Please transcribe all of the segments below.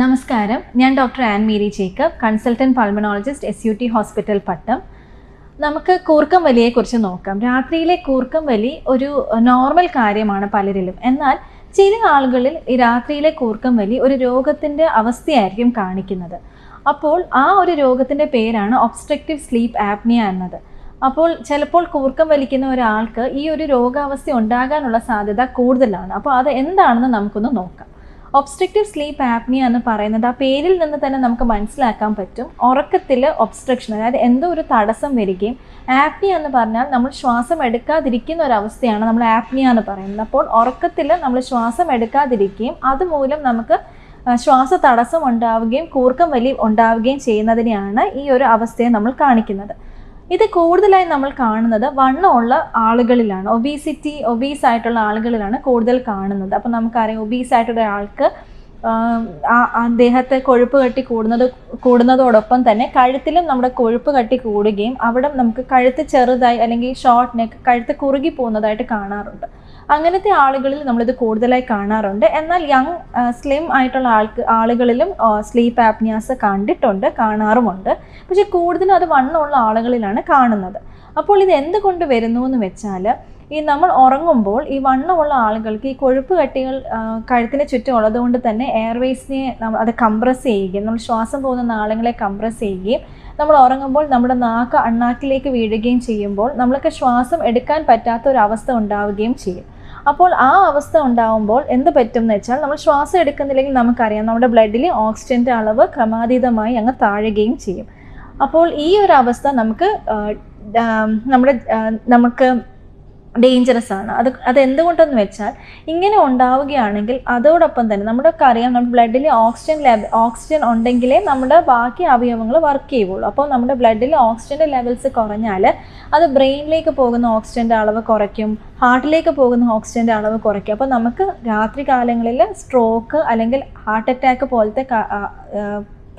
നമസ്കാരം, ഞാൻ doctor Ann Mary Jacob, consultant pulmonologist SUT hospital Pattom. നമുക്ക് കൂർക്കം വലിയെക്കുറിച്ച് നോക്കാം. രാത്രിയിലെ കൂർക്കം വലി ഒരു നോർമൽ കാര്യമാണ് പലരിലും. എന്നാൽ ചില ആളുകളിൽ ഈ രാത്രിയിലെ കൂർക്കം വലി ഒരു രോഗത്തിൻ്റെ അവസ്ഥയായിരിക്കും കാണിക്കുന്നത്. അപ്പോൾ ആ ഒരു രോഗത്തിൻ്റെ പേരാണ് ഒബ്സ്ട്രക്റ്റീവ് സ്ലീപ്പ് ആപ്നിയ എന്നത്. അപ്പോൾ ചിലപ്പോൾ കൂർക്കം വലിക്കുന്ന ഒരാൾക്ക് ഈ ഒരു രോഗാവസ്ഥ ഉണ്ടാകാനുള്ള സാധ്യത കൂടുതലാണ്. അപ്പോൾ അത് എന്താണെന്ന് നമുക്കൊന്ന് നോക്കാം. ഒബ്സ്ട്രക്റ്റീവ് സ്ലീപ്പ് ആപ്നിയ എന്ന് പറയുന്നത് ആ പേരിൽ നിന്ന് തന്നെ നമുക്ക് മനസ്സിലാക്കാൻ പറ്റും. ഉറക്കത്തിൽ ഒബ്സ്ട്രക്ഷൻ, അതായത് എന്തോ ഒരു തടസ്സം വരികയും, ആപ്നിയ എന്ന് പറഞ്ഞാൽ നമ്മൾ ശ്വാസം എടുക്കാതിരിക്കുന്ന ഒരവസ്ഥയാണ് നമ്മൾ ആപ്നിയ എന്ന് പറയുന്നത്. അപ്പോൾ ഉറക്കത്തിൽ നമ്മൾ ശ്വാസം എടുക്കാതിരിക്കുകയും അതുമൂലം നമുക്ക് ശ്വാസ തടസ്സം ഉണ്ടാവുകയും കൂർക്കം വലി ഉണ്ടാവുകയും ചെയ്യുന്നതിനെയാണ് ഈ ഒരു അവസ്ഥയെ നമ്മൾ കാണിക്കുന്നത്. ഇത് കൂടുതലായി നമ്മൾ കാണുന്നത് വണ്ണമുള്ള ആളുകളിലാണ്. ഒബീസ് ആയിട്ടുള്ള ആളുകളിലാണ് കൂടുതൽ കാണുന്നത്. അപ്പോൾ നമുക്കറിയാം, ഒബീസ് ആയിട്ടുള്ള ആൾക്ക് ദേഹത്തെ കൊഴുപ്പ് കട്ടി കൂടുന്നതോടൊപ്പം തന്നെ കഴുത്തിലും നമ്മുടെ കൊഴുപ്പ് കട്ടി കൂടുകയും അവിടെ നമുക്ക് കഴുത്ത് ചെറുതായി അല്ലെങ്കിൽ ഷോർട്ട് നെക്ക്, കഴുത്ത് കുറുകി പോകുന്നതായിട്ട് കാണാറുണ്ട്. അങ്ങനത്തെ ആളുകളിൽ നമ്മളിത് കൂടുതലായി കാണാറുണ്ട്. എന്നാൽ യങ് സ്ലിം ആയിട്ടുള്ള ആളുകളിലും സ്ലീപ്പ് ആപ്നിയാസ് കാണാറുമുണ്ട്. പക്ഷെ കൂടുതലും അത് വണ്ണമുള്ള ആളുകളിലാണ് കാണുന്നത്. അപ്പോൾ ഇത് എന്തുകൊണ്ട് വരുന്നു എന്ന് വെച്ചാൽ, ഈ നമ്മൾ ഉറങ്ങുമ്പോൾ ഈ വണ്ണമുള്ള ആളുകൾക്ക് ഈ കൊഴുപ്പ് കട്ടികൾ കഴുത്തിന് ചുറ്റും ഉള്ളതുകൊണ്ട് തന്നെ എയർവേസിനെ അത് കംപ്രസ് ചെയ്യുകയും, നമ്മൾ ശ്വാസം പോകുന്ന നാളങ്ങളെ കംപ്രസ് ചെയ്യുകയും, നമ്മൾ ഉറങ്ങുമ്പോൾ നമ്മുടെ നാക്ക് അണ്ണാക്കിലേക്ക് വീഴുകയും ചെയ്യുമ്പോൾ നമ്മൾക്ക് ശ്വാസം എടുക്കാൻ പറ്റാത്ത ഒരു അവസ്ഥ ഉണ്ടാവുകയും ചെയ്യും. അപ്പോൾ ആ അവസ്ഥ ഉണ്ടാകുമ്പോൾ എന്ത് പറ്റും എന്ന് വെച്ചാൽ, നമ്മൾ ശ്വാസം എടുക്കുന്നില്ലെങ്കിൽ നമുക്കറിയാം നമ്മുടെ ബ്ലഡിൽ ഓക്സിജൻ്റെ അളവ് ക്രമാതീതമായി അങ്ങ് താഴുകയും ചെയ്യും. അപ്പോൾ ഈ ഒരു അവസ്ഥ നമുക്ക് ഡേഞ്ചറസ് ആണ്. അതെന്തുകൊണ്ടെന്ന് വെച്ചാൽ, ഇങ്ങനെ ഉണ്ടാവുകയാണെങ്കിൽ അതോടൊപ്പം തന്നെ നമുക്കറിയാം നമ്മുടെ ബ്ലഡിൽ ഓക്സിജൻ ഉണ്ടെങ്കിലേ നമ്മുടെ ബാക്കി അവയവങ്ങൾ വർക്ക് ചെയ്യുള്ളൂ. അപ്പോൾ നമ്മുടെ ബ്ലഡിൽ ഓക്സിജൻ്റെ ലെവൽസ് കുറഞ്ഞാൽ അത് ബ്രെയിനിലേക്ക് പോകുന്ന ഓക്സിജൻ്റെ അളവ് കുറയ്ക്കും, ഹാർട്ടിലേക്ക് പോകുന്ന ഓക്സിജൻ്റെ അളവ് കുറയ്ക്കും. അപ്പോൾ നമുക്ക് രാത്രി കാലങ്ങളിൽ സ്ട്രോക്ക് അല്ലെങ്കിൽ ഹാർട്ട് അറ്റാക്ക് പോലത്തെ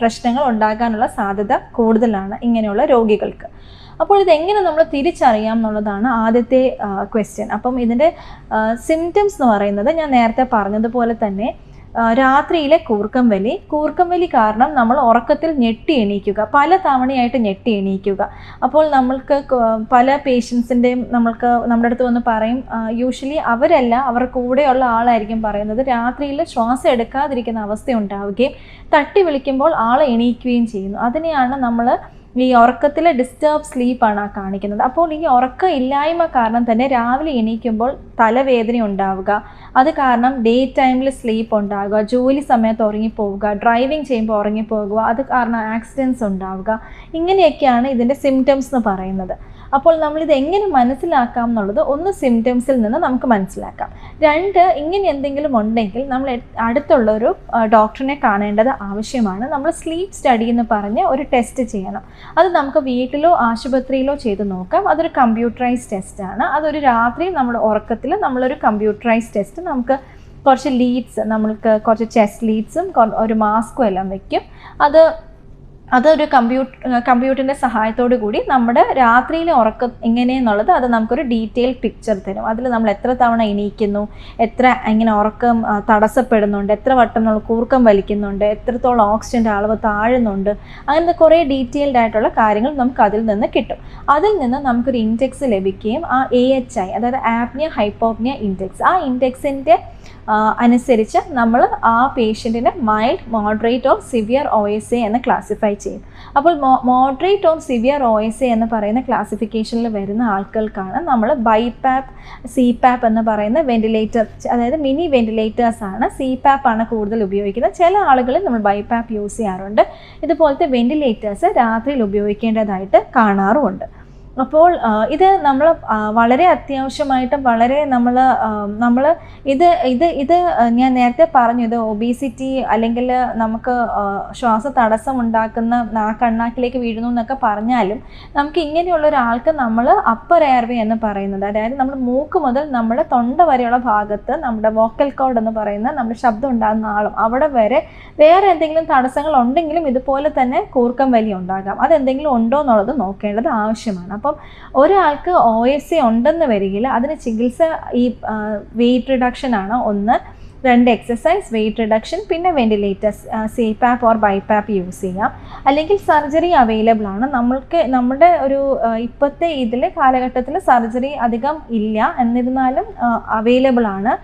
പ്രശ്നങ്ങൾ ഉണ്ടാകാനുള്ള സാധ്യത കൂടുതലാണ് ഇങ്ങനെയുള്ള രോഗികൾക്ക്. അപ്പോൾ ഇതെങ്ങനെ നമ്മൾ തിരിച്ചറിയാം എന്നുള്ളതാണ് ആദ്യത്തെ ക്വസ്റ്റ്യൻ. അപ്പം ഇതിൻ്റെ സിംറ്റംസ് എന്ന് പറയുന്നത്, ഞാൻ നേരത്തെ പറഞ്ഞതുപോലെ തന്നെ രാത്രിയിലെ കൂർക്കം വലി കാരണം നമ്മൾ ഉറക്കത്തിൽ ഞെട്ടി എണീക്കുക, പല തവണയായിട്ട് ഞെട്ടി എണീക്കുക. അപ്പോൾ നമ്മൾക്ക് പല പേഷ്യൻസിൻ്റെയും നമ്മുടെ അടുത്ത് വന്ന് പറയും, യൂഷ്വലി അവരുടെ കൂടെയുള്ള ആളായിരിക്കും പറയുന്നത്, രാത്രിയിൽ ശ്വാസം എടുക്കാതിരിക്കുന്ന അവസ്ഥ ഉണ്ടാവുകയും തട്ടി വിളിക്കുമ്പോൾ ആൾ എണീക്കുകയും ചെയ്യുന്നു. അതിനെയാണ് നമ്മൾ ഈ ഉറക്കത്തിലെ ഡിസ്റ്റർബ് സ്ലീപ്പാണ് കാണിക്കുന്നത്. അപ്പോൾ ഈ ഉറക്കം ഇല്ലായ്മ കാരണം തന്നെ രാവിലെ എണീക്കുമ്പോൾ തലവേദന ഉണ്ടാവുക, അത് കാരണം ഡേ ടൈമിൽ സ്ലീപ്പ് ഉണ്ടാവുക, ജോലി സമയത്ത് ഉറങ്ങിപ്പോവുക, ഡ്രൈവിംഗ് ചെയ്യുമ്പോൾ ഉറങ്ങിപ്പോവുക, അത് കാരണം ആക്സിഡൻറ്റ്സ് ഉണ്ടാവുക, ഇങ്ങനെയൊക്കെയാണ് ഇതിൻ്റെ സിംറ്റംസ് എന്ന് പറയുന്നത്. അപ്പോൾ നമ്മളിത് എങ്ങനെ മനസ്സിലാക്കാം എന്നുള്ളത്, ഒന്ന് സിംറ്റംസിൽ നിന്ന് നമുക്ക് മനസ്സിലാക്കാം. രണ്ട്, ഇങ്ങനെ എന്തെങ്കിലും ഉണ്ടെങ്കിൽ നമ്മൾ അടുത്തുള്ളൊരു ഡോക്ടറിനെ കാണേണ്ടത് ആവശ്യമാണ്. നമ്മൾ സ്ലീപ്പ് സ്റ്റഡി എന്ന് പറഞ്ഞ് ഒരു ടെസ്റ്റ് ചെയ്യണം. അത് നമുക്ക് വീട്ടിലോ ആശുപത്രിയിലോ ചെയ്ത് നോക്കാം. അതൊരു കമ്പ്യൂട്ടറൈസ്ഡ് ടെസ്റ്റാണ്. അതൊരു രാത്രി നമ്മുടെ ഉറക്കത്തിൽ നമ്മളൊരു കമ്പ്യൂട്ടറൈസ്ഡ് ടെസ്റ്റ്, നമുക്ക് കുറച്ച് ലീഡ്സ്, നമ്മൾക്ക് കുറച്ച് ചെസ്റ്റ് ലീഡ്സും ഒരു മാസ്കും എല്ലാം വയ്ക്കും. അതൊരു കമ്പ്യൂട്ടറിൻ്റെ സഹായത്തോടു കൂടി നമ്മുടെ രാത്രിയിലെ ഉറക്കം എങ്ങനെയെന്നുള്ളത് അത് നമുക്കൊരു ഡീറ്റെയിൽഡ് പിക്ചർ തരും. അതിൽ നമ്മൾ എത്ര തവണ എണീക്കുന്നു, ഇങ്ങനെ ഉറക്കം തടസ്സപ്പെടുന്നുണ്ട്, എത്ര വട്ടം നമ്മൾ കൂർക്കം വലിക്കുന്നുണ്ട്, എത്രത്തോളം ഓക്സിജൻ്റെ അളവ് താഴുന്നുണ്ട്, അങ്ങനത്തെ കുറേ ഡീറ്റെയിൽഡ് ആയിട്ടുള്ള കാര്യങ്ങൾ നമുക്ക് അതിൽ നിന്ന് കിട്ടും. അതിൽ നിന്ന് നമുക്കൊരു ഇൻഡെക്സ് ലഭിക്കുകയും ആ AHI, അതായത് ആപ്നിയ ഹൈപ്പോപ്നിയ ഇൻഡെക്സ്, ആ ഇൻഡെക്സിൻ്റെ അനുസരിച്ച് നമ്മൾ ആ പേഷ്യൻറ്റിനെ mild, moderate or severe OSA എന്ന് ക്ലാസിഫൈ ചെയ്യും. അപ്പോൾ മോഡറേറ്റ് ഓർ സിവിയർ OSA എന്ന് പറയുന്ന ക്ലാസിഫിക്കേഷനിൽ വരുന്ന ആൾക്കാർക്കാണ് നമ്മൾ BiPAP, CPAP എന്ന് പറയുന്ന വെന്റിലേറ്റർ, അതായത് മിനി വെന്റിലേറ്റേഴ്സാണ്. CPAP ആണ് കൂടുതൽ ഉപയോഗിക്കുന്നത്. ചില ആളുകളിൽ നമ്മൾ BiPAP യൂസ് ചെയ്യാറുണ്ട്. ഇതുപോലത്തെ വെന്റിലേറ്റേഴ്സ് രാത്രിയിൽ ഉപയോഗിക്കേണ്ടതായിട്ട് കാണാറുമുണ്ട്. അപ്പോൾ ഇത് നമ്മൾ വളരെ അത്യാവശ്യമായിട്ടും വളരെ നമ്മൾ ഇത് ഞാൻ നേരത്തെ പറഞ്ഞു, ഇത് ഒബീസിറ്റി അല്ലെങ്കിൽ നമുക്ക് ശ്വാസ തടസ്സം ഉണ്ടാക്കുന്ന കണ്ണാക്കിലേക്ക് വീഴുന്നു എന്നൊക്കെ പറഞ്ഞാലും, നമുക്ക് ഇങ്ങനെയുള്ള ഒരാൾക്ക് നമ്മൾ അപ്പർ എയർവേ എന്ന് പറയുന്നത്, അതായത് നമ്മൾ മൂക്ക് മുതൽ നമ്മുടെ തൊണ്ട വരെയുള്ള ഭാഗത്ത് നമ്മുടെ വോക്കൽ കോഡ് എന്ന് പറയുന്ന നമ്മുടെ ശബ്ദം ഉണ്ടാകുന്ന ആളും അവിടെ വരെ വേറെ എന്തെങ്കിലും തടസ്സങ്ങൾ ഉണ്ടെങ്കിലും ഇതുപോലെ തന്നെ കൂർക്കം വലി ഉണ്ടാകാം. അതെന്തെങ്കിലും ഉണ്ടോ എന്നുള്ളത് നോക്കേണ്ടത് ആവശ്യമാണ്. അപ്പം ഒരാൾക്ക് OSA ഉണ്ടെന്ന് വരികിൽ അതിന് ചികിത്സ ഈ വെയിറ്റ് റിഡക്ഷൻ ആണ് ഒന്ന്. 2 എക്സസൈസ്, വെയിറ്റ് റിഡക്ഷൻ, പിന്നെ ventilators, CPAP or BiPAP use ചെയ്യാം. അല്ലെങ്കിൽ സർജറി അവൈലബിൾ ആണ്. നമ്മുടെ ഒരു ഇപ്പോഴത്തെ കാലഘട്ടത്തിൽ സർജറി അധികം ഇല്ല, എന്നിരുന്നാലും അവൈലബിൾ ആണ്.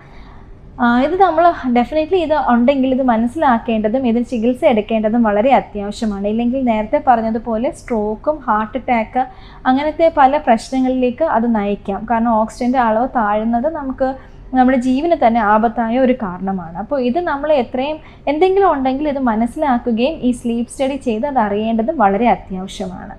ഇത് നമ്മൾ ഡെഫിനറ്റ്ലി ഇത് ഉണ്ടെങ്കിൽ ഇത് മനസ്സിലാക്കേണ്ടതും ഇതിന് ചികിത്സ എടുക്കേണ്ടതും വളരെ അത്യാവശ്യമാണ്. ഇല്ലെങ്കിൽ നേരത്തെ പറഞ്ഞതുപോലെ സ്ട്രോക്കും ഹാർട്ട് അറ്റാക്ക് അങ്ങനത്തെ പല പ്രശ്നങ്ങളിലേക്ക് അത് നയിക്കാം. കാരണം ഓക്സിജൻ്റെ അളവ് താഴുന്നത് നമ്മുടെ ജീവന് തന്നെ ആപത്തായ ഒരു കാരണമാണ്. അപ്പോൾ ഇത് നമ്മൾ എന്തെങ്കിലും ഉണ്ടെങ്കിൽ ഇത് മനസ്സിലാക്കുകയും ഈ സ്ലീപ്പ് സ്റ്റഡി ചെയ്ത് അത് അറിയേണ്ടത് വളരെ അത്യാവശ്യമാണ്.